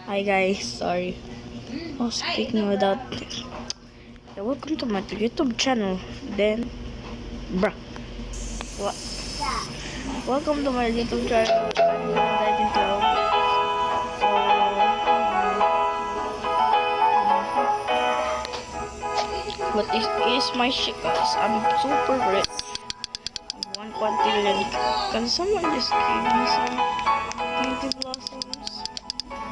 Hi guys, sorry. Oh, speaking without. Yeah, welcome to my YouTube channel. Then, bruh. What? Welcome to my YouTube channel. I'm gonna dive into Roblox. But this is my shit, guys. I'm super rich. 1 quadrillion. Can someone just give me some candy blossoms?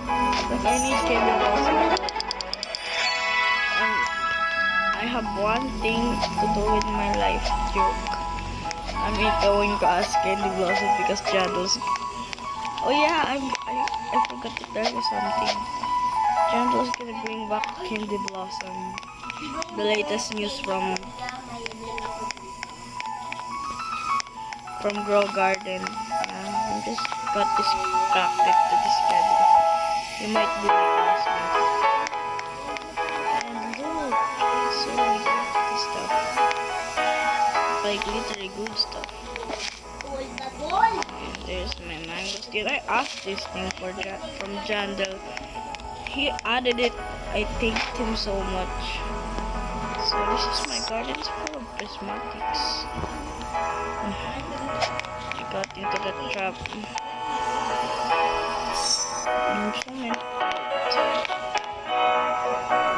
Like I need candy blossoms. I have one thing to do with my life joke. I'm going to ask Candy Blossom because Jandal's. Oh yeah, I forgot to tell you something. Jandal's gonna bring back Candy Blossom. The latest news from Grow Garden. I'm just got distracted to this schedule. You might be like last month. And look, so we got this stuff. Like literally good stuff. And there's my mangoes. Did I ask this thing from Jandal? He added it. I thanked him so much. So this is my garden. It's full of prismatics. I got into the trap. So many.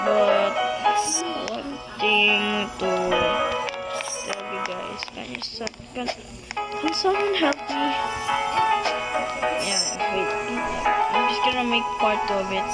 But one thing to tell you guys, can someone help me? Yeah, wait. I'm just gonna make part of it.